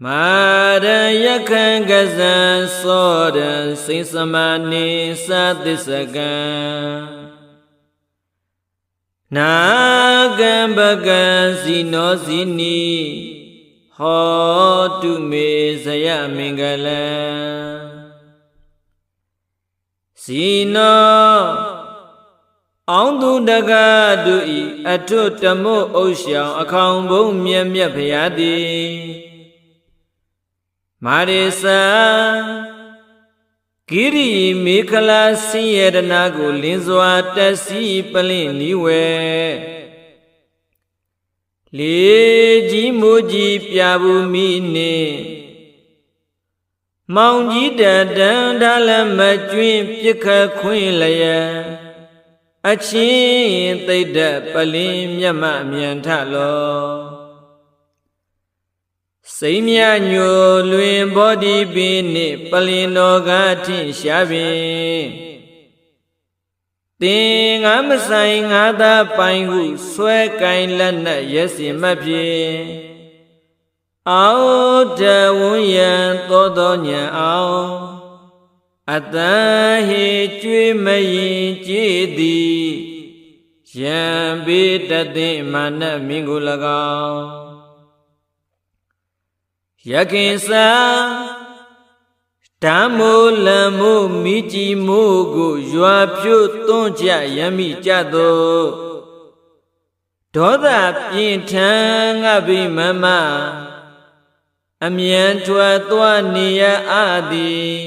မာရယခံကဇံသောရစိသမနိသသစ္စကံနာကံပကံစီနောစီနီဟောတုမေဇယမင်္ဂလံစီနောအောင်သူတကားတို့ဤအထွတ်တမို့အုပ်ရှောင်အခေါင်ဘုံမြတ်မြတ်ဖရာသည်မာရိစာကိရိမေခလာဆင်းရဲတနာကိုလင်းစွာတက်စီပလင့်နီးဝဲလေကြီးမိုးကြီးပြဘူးမိနေမောင်ကြီးတတန်ဒါလမကျွင်းပြစ်ခတ်ခွင်းလျက်အချင်းသိဒ္ဓပလင်မြတ်မမြန်ထလောစိမ့်မြညိုလွင်ဘောဓိပိနှင့်ပလင်တော်ကထင်ရှားပင်သင်ငါမဆိုင်ငါသာပိုင်ဟုဆွဲကိုင်လက်နက်ရက်စီမဖြစ်အောတဝွန်ယံသောညံအောင်အတန်ဟေကျွေးမရင်ကြည်သည်ယံဘေတသိမာနမင်းကို၎င်းယခင်စာဓမ္မိုးလံမိုးမိကြီးမိုးကိုရွာဖြို့သွန်းကြရမိကြသောဒေါသပြင်းထန်ငါဗိမမအမြန်ထွက်သွားနေရအသည်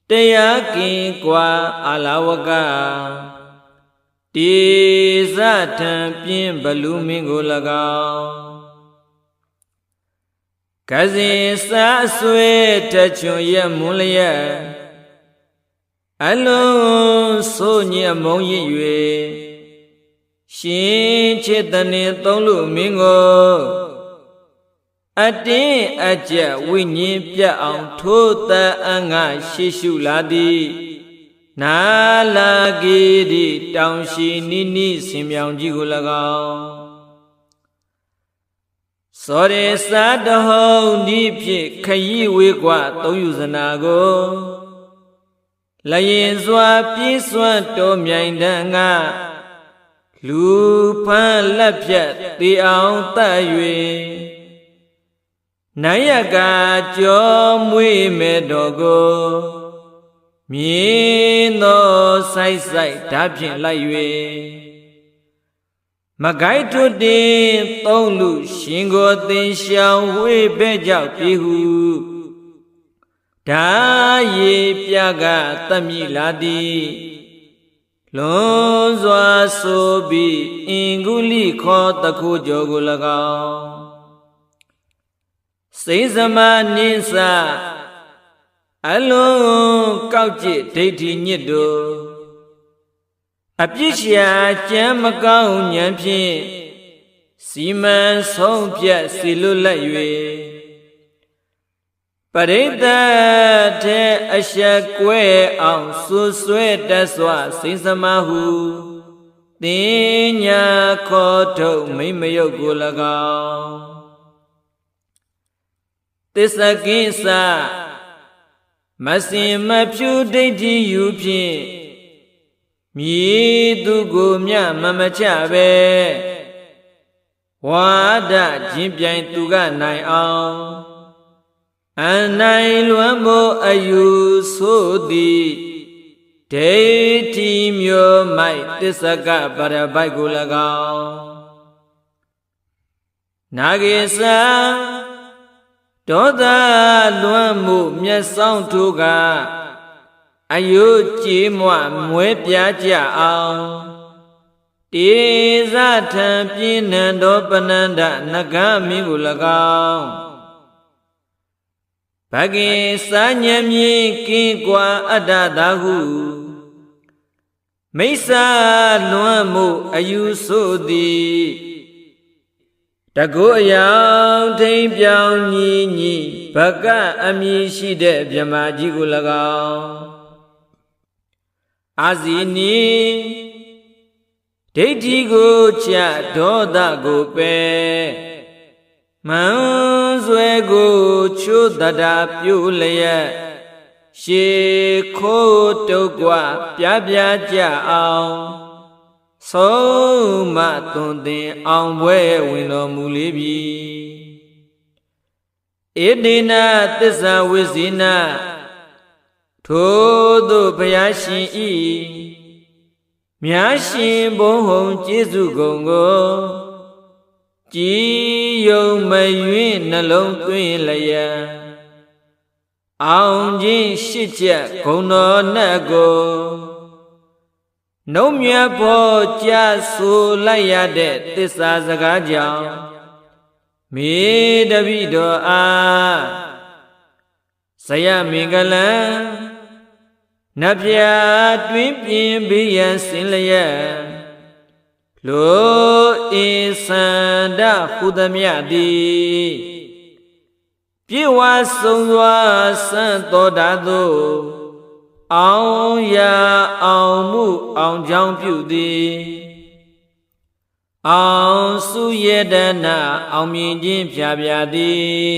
တရားကင်ကွာအာလဝကတေဇထံပြင်းဘလူမင်းကို၎င်းကဇင်စာဆွေတချွန်ရမွန်လျက်အလုံးဆိုညမုံရည်၍ရှင်ချစ်တနေသုံးလူမင်းကိုအတင်းအကျပ်ဝိညာဉ်ပြတ်အောင်ထိုးတအငါရှိရှုလာသည်နာလာဂီတိတောင်ရှိနိနိဆင်မြောင်ကြီးကို၎င်းစောရေစာတဟုံဒီဖြင့်ခရီးဝေကွာသုံးယူဇနာကိုလျင်စွာပြေးစွမ်းတော်မြိုင်တန်ငါလူဖန်လက်ဖြတ်တေအောင်တတ်၍နိုင်ရကကြောမွေးမဲ့တော်ကိုမြင်းသောဆိုင်ဆိုင်ဓာဖြင့်လိုက်၍မကိုက်ထွတ်တင်သုံးလူရှင်ကိုသင်ရှောင်ဝေးပဲ့ကြောက်ပြေဟုဓာရီပြကသမိလာသည်လွန်စွာဆိုပြီးအင်္ဂုလိခောတခုကျော်ကို၎င်းစိမ္မာနိစ္စအလုံးကောက်ကျစ်ဒိဋ္ဌိညစ်တို့အပြစ်ရှာကြမ်းမကောင်းဉာဏ်ဖြင့်စီမံဆုံးဖြတ်စီလွတ်လက်၍ပရိသတ်တဲ့အဆက်ကွဲအောင်ဆွဆွဲတတ်စွာစိမ္မာဟုသင်ညာခေါ်ထုတ်မိမယုတ်ကို၎င်းသစ္စကိစ္စမစင်မဖြူဒိဋ္ဌိယူဖြင့်မြည်သူကိုမြမမချပဲဝါဒချင်းပြိုင်သူကနိုင်အောင်အနိုင်လွမ်းမို့အယူဆိုသည်ဒိဋ္ဌိမျိုးမိုက်သစ္စကပရပိုက်ကို၎င်းနာဂေသဒေါသလွမ်းမှုမျက်စောင်းထိုးကအယုကြည်မွမွဲပြားကြအောင်တေဇထံပြင်းနံတော်ပနန္ဒနဂမင်းကို၎င်းဘဂေစာညံမြင်ကင်းကွာအတ္တသာဟုမိစ္ဆာလွမ်းမှုအယူဆိုသည်တကုအယောင်ထိန်ပြောင်းညီညီဘကအမည်ရှိတဲ့မြမကြီးကို၎င်းအာဇီနီဒိဋ္ဌိကိုချဒေါသကိုပဲမန်း ဆွဲကိုချိုးတတာပြိုလျက်ရှေခိုးတုတ်ကွပြပြကြအောင်ဆုံးမသွန်သင်အောင်ပွဲဝင်တော်မူလေပြီဧတေနသစ္စာဝိဇိနထိုသို့ဘုရားရှင်ဤမြတ်ရှင်ဘုံဟုံကျေးဇူးကုန်ကိုကြည်ယုံမယွင်းနှလုံးသွင်းလျက်အောင်ခြင်းရှိချက်ဂုဏ်တော်နှက်ကိုနှုံမြတ်ဖို့ကြားဆိုလိုက်ရတဲ့သစ္စာစကားကြောင့်မေတ္တပိတော်အားဇယမင်္ဂလံနတ်ဗျာတွင်ပြင်းဘေးရန်စင်လျက်လိုအင်းစန္ဒဟုသမျှသည်ပြေဝဆုံးစွာစံတော်တာသို့အောင်ရာအောင်မှုအောင်ကြောင်းပြုသည်အောင်စုရတနာအောင်မြင်ခြင်းဖြာဖြာသည်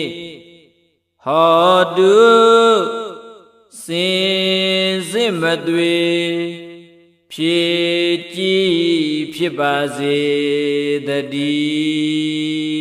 ဟောတုစင်စစ်မသွေဖြည့်ကြည်ဖြစ်ပါစေတည်း